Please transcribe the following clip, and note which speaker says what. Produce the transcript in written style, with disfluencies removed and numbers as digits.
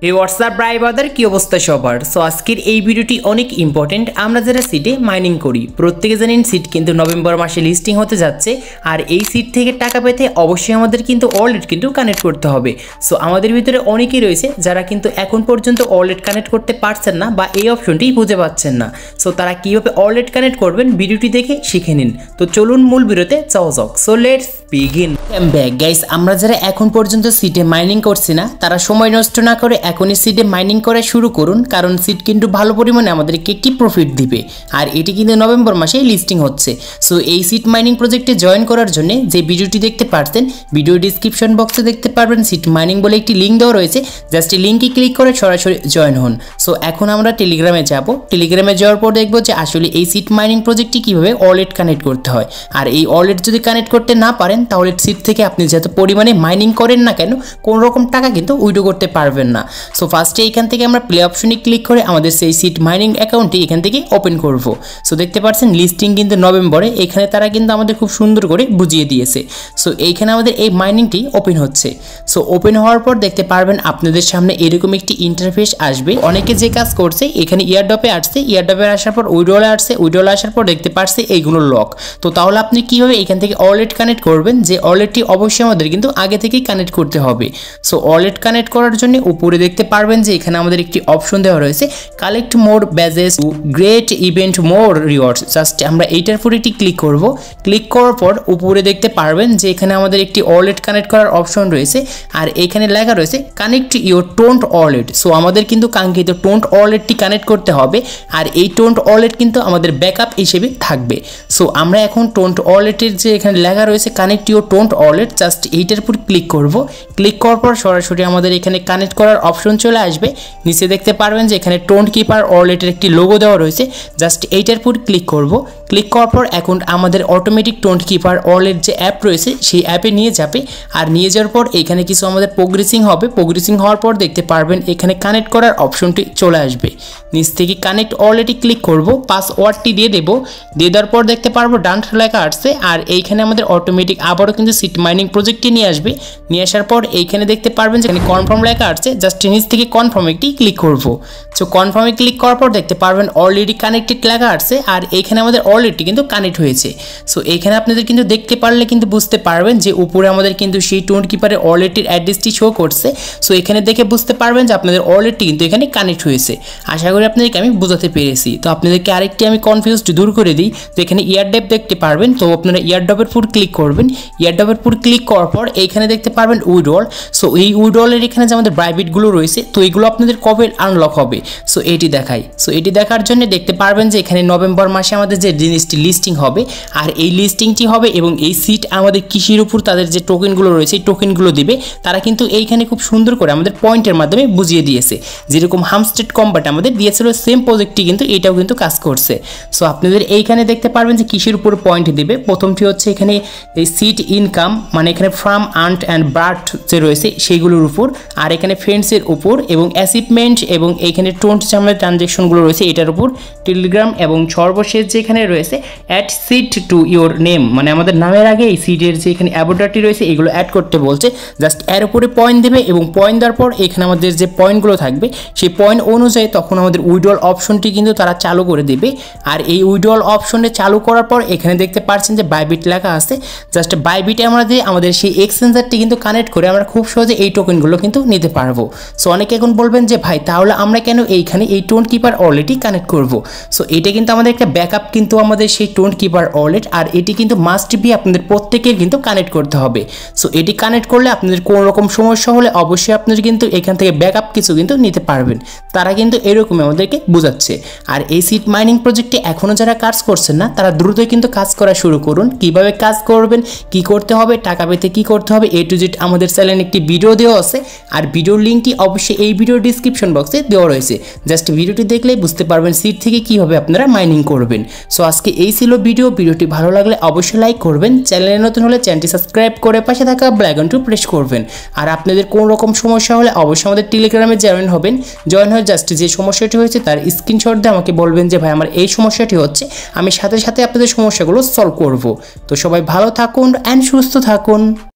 Speaker 1: এই হোয়াটসঅ্যাপ ব্রাইবারদের কি অবস্থা সবার। সো আজকের এই ভিডিওটি অনেক ইম্পর্টেন্ট। আমরা যারা সিটে মাইনিং করি প্রত্যেকে জানেন সিট কিন্তু নভেম্বর মাসে লিস্টিং হতে যাচ্ছে, আর এই সিট থেকে টাকা পেতে অবশ্যই আমাদের কিন্তু ওয়ালেট কিন্তু কানেক্ট করতে হবে। সো আমাদের ভিতরে অনেকেই রয়েছে যারা কিন্তু এখন পর্যন্ত ওয়ালেট কানেক্ট করতে পারছেন না বা এই অপশনটি বুঝে পাচ্ছেন না। সো তারা কীভাবে ওয়ালেট কানেক্ট করবেন ভিডিওটি দেখে শিখে নিন। তো চলুন মূল ভিডিওতে যাওয়া যাক। So let's begin. Back guys, আমরা যারা এখন পর্যন্ত সিটে মাইনিং করছি না তারা সময় নষ্ট না করে এখনই সিটে মাইনিং করা শুরু করুন, কারণ সিট কিন্তু ভালো পরিমাণে আমাদেরকে একটি প্রফিট দিবে, আর এটি কিন্তু নভেম্বর মাসে লিস্টিং হচ্ছে। সো এই সিট মাইনিং প্রজেক্টে জয়েন করার জন্য যে ভিডিওটি দেখতে পারতেন ভিডিও ডিসক্রিপশন বক্সে দেখতে পারবেন সিট মাইনিং বলে একটি লিঙ্ক দেওয়া রয়েছে। জাস্ট এই লিঙ্কে ক্লিক করে সরাসরি জয়েন হন। সো এখন আমরা টেলিগ্রামে যাব। টেলিগ্রামে যাওয়ার পর দেখবো যে আসলে এই সিট মাইনিং প্রজেক্টটি কীভাবে ওয়ালেট কানেক্ট করতে হয়। আর এই ওয়ালেট যদি কানেক্ট করতে না পারেন তাহলে সিট থেকে আপনি যত পরিমাণে মাইনিং করেন না কেন কোনো রকম টাকা কিন্তু উইথড্র করতে পারবেন না। সো ফার্স্টে এখান থেকে আমরা প্লে অপশনে ক্লিক করে আমাদের সেই সিট মাইনিং অ্যাকাউন্টটি এখান থেকে ওপেন করব। সো দেখতে পাচ্ছেন লিস্টিং কিন্তু নভেম্বরে, এখানে তারা কিন্তু আমাদের খুব সুন্দর করে বুঝিয়ে দিয়েছে। সো এইখানে আমাদের এই মাইনিংটি ওপেন হচ্ছে। সো ওপেন হওয়ার পর দেখতে পারবেন আপনাদের সামনে এরকম একটি ইন্টারফেস আসবে। অনেকে যে কাজ করছে এখানে ইয়ারড্রপে আসছে, ইয়ারড্রপে আসার পর উইড্রলে আসছে, উইড্রলে আসার পর দেখতে পাচ্ছে এইগুলো লক। তো তাহলে আপনি কীভাবে এখান থেকে ওয়ালেট কানেক্ট করবেন, যে ওয়ালেটটি অবশ্যই আমাদের কিন্তু আগে থেকেই কানেক্ট করতে হবে। সো ওয়ালেট কানেক্ট করার জন্য উপরে দেখতে পারবেন যে এখানে আমাদের একটি অপশন দেওয়া রয়েছে কালেক্ট মোর ব্যাজেস টু গ্রেট ইভেন্ট মোর রিওয়ার্ডস। জাস্ট আমরা এইটার উপরে একটি ক্লিক করব। ক্লিক করার পর উপরে দেখতে পারবেন যে এখানে আমাদের একটি ওয়ালেট কানেক্ট করার অপশন রয়েছে, আর এখানে লেখা রয়েছে connect your toned wallet. So আমাদের কিন্তু কাঙ্ক্ষিত টোন্ট ওয়ালেটটি কানেক্ট করতে হবে, আর এই টোন্ট ওয়ালেট কিন্তু আমাদের ব্যাকআপ হিসেবে থাকবে। সো আমরা এখন টোন্ট ওয়ালেটের যে এখানে লেখা রয়েছে connect your toned wallet, just এইটার উপর ক্লিক করব। ক্লিক করার পর সরাসরি আমাদের এখানে কানেক্ট করার অপশন চলে আসবে। নিচে দেখতে পারবেন যে এখানে টোন্ট কিপার ওয়ালেটের একটি লোগো দেওয়া রয়েছে, জাস্ট এইটার উপর ক্লিক করব। ক্লিক করার পর এখন আমাদের অটোমেটিক টোন্ট কিপার ওয়ালেট যে অ্যাপ রয়েছে সেই অ্যাপে নিয়ে যাবে, আর নিয়ে যাওয়ার পর এখানে কিছু আমাদের প্রোগ্রেসিং হবে। প্রোগ্রেসিং হওয়ার পর দেখতে পারবেন এখানে কানেক্ট করার অপশনটি চলে আসবে। নিচ থেকে কানেক্ট ওয়ালেটে ক্লিক করব, পাসওয়ার্ডটি দিয়ে দেবো। দিয়ে দেওয়ার পর দেখতে পারবো ডান লেখা আসছে, আর এইখানে আমাদের অটোমেটিক আবারও কিন্তু সিট মাইনিং প্রজেক্টটি নিয়ে আসবে। নিয়ে আসার পর এইখানে দেখতে পারবেন যে কনফার্ম লেখা আসছে, জাস্ট নিচ থেকে কনফার্ম একটি ক্লিক করব। সো কনফার্মে ক্লিক করার পর দেখতে পারবেন অলরেডি কানেক্টেড লেখা আসছে, আর এইখানে আমাদের অলরেডি কিন্তু কানেক্ট হয়েছে। সো এখানে আপনাদের কিন্তু দেখতে পারলে কিন্তু বুঝতে পারবেন যে উপরে আমাদের কিন্তু সেই টোন্ট কিপারের ওয়ালেটের অ্যাড্রেসটি শো করছে। সো এখানে দেখে বুঝতে পারবেন যে আপনাদের ওয়ালেটটি কিন্তু এখানে কানেক্ট হয়েছে। আশা করি আপনাদেরকে আমি বোঝাতে পেরেছি। তো আপনাদেরকে আরেকটি আমি কনফিউজড দূর করে দিই। তো এখানে ইয়ারড্রপ দেখতে পারবেন, তো আপনারা ইয়ারড্রপের উপর ক্লিক করবেন। ইয়ারড্রপের উপর ক্লিক করার পর এইখানে দেখতে পারবেন উইড্রল। সো এই উইড্রলের এখানে যে আমাদের প্রাইভেটগুলো রয়েছে তো এইগুলো আপনাদের কবে আনলক হবে সো এটি দেখাই। সো এটি দেখার জন্য দেখতে পারবেন যে এখানে নভেম্বর মাসে আমাদের যে জিনিসটি লিস্টিং হবে, আর এই লিস্টিংটি হবে এবং এই সিট আমাদের কৃষির উপর তাদের যে টোকেনগুলো রয়েছে এই টোকেনগুলো দিবে। তারা কিন্তু এইখানে খুব সুন্দর করে আমাদের পয়েন্টের মাধ্যমে বুঝিয়ে দিয়েছে, যেরকম হামস্টেড কম্বাট আমাদের দিয়েছিল সেম প্রজেক্টটি কিন্তু এটাও কিন্তু কাজ করছে। সো আপনাদের এইখানে দেখতে পারবেন যে কৃষির উপর পয়েন্ট দিবে। প্রথমটি হচ্ছে এখানে এই সিট ইনকাম, মানে এখানে ফার্ম আর্ট অ্যান্ড বার্থ যে রয়েছে সেইগুলোর উপর, আর এখানে ফ্রেন্ডসের উপর এবং অ্যাচিভমেন্ট এবং এইখানে টোন্ট আমাদের ট্রানজ্যাকশনগুলো রয়েছে এটার উপর, টেলিগ্রাম এবং সর্বশেষ যেখানে রয়েছে add sit to your name, মানে আমাদের নামের আগে এই সিটের যে এখানে অ্যাবোটারটি রয়েছে এগুলো অ্যাড করতে বলছে। জাস্ট এর উপরে পয়েন্ট দেবে এবং পয়েন্ট দেওয়ার পর এখানে আমাদের যে পয়েন্টগুলো থাকবে সেই পয়েন্ট অনুযায়ী তখন আমাদের উইড্রল অপশনটি কিন্তু তারা চালু করে দেবে। আর এই উইড্রল অপশনে চালু করার পর এখানে দেখতে পাচ্ছেন যে বাইবিট লেখা আছে। জাস্ট বাইবিটে আমরা দিয়ে আমাদের সেই এক্সচেঞ্জারটি কিন্তু কানেক্ট করে আমরা খুব সহজে এই টোকেনগুলো কিন্তু নিতে পারবো। সো অনেকে এখন বলবেন যে ভাই তাহলে আমরা কেন এইখানে এই টোন্ট কিপার ওয়ালেটই কানেক্ট করব। সো এটা কিন্তু আমাদের একটা ব্যাকআপ কিন্তু আমাদের সেই টোন্ট কিপার ওয়ালেট, আর এটি কিন্তু মাস্ট বি আপনাদের প্রত্যেকের কিন্তু কানেক্ট করতে হবে। সো এটি কানেক্ট করলে আপনাদের কোনো রকম সমস্যা হলে অবশ্যই আপনারা কিন্তু এখান থেকে ব্যাকআপ কিছু কিন্তু নিতে পারবেন। তারা কিন্তু এরকমই আমাদেরকে বোঝাচ্ছে। আর এই সিট মাইনিং প্রজেক্টে এখনও যারা কাজ করছেন না তারা দ্রুতই কিন্তু কাজ করা শুরু করুন। কিভাবে কাজ করবেন, কি করতে হবে, টাকা পেতে কি করতে হবে এ টু জেড আমাদের চ্যানেলে একটি ভিডিও দেওয়া আছে, আর ভিডিওর লিঙ্কটি অবশ্যই এই ভিডিওর ডিসক্রিপশন বক্সে দেওয়া রয়েছে। জাস্ট ভিডিওটি দেখলেই বুঝতে পারবেন সিট থেকে কীভাবে আপনারা মাইনিং করবেন। সো আজকে এই ছিল ভিডিওটি ভালো লাগলে অবশ্যই লাইক করবেন, চ্যানেলে নতুন হলে চ্যানেলটি সাবস্ক্রাইব করে পাশে থাকা বেল আইকনটি প্রেস করবেন। আর আপনাদের কোনো রকম সমস্যা হলে অবশ্যই আমাদের টেলিগ্রামে জয়েন হবেন। জয়েন হয়ে জাস্ট যে সমস্যাটি হয়েছে তার স্ক্রিনশট দিয়ে আমাকে বলবেন যে ভাই আমার এই সমস্যাটি হচ্ছে, আমি সাথে সাথে আপনাদের সমস্যাগুলো সলভ করব। তো সবাই ভালো থাকুন অ্যান্ড সুস্থ থাকুন।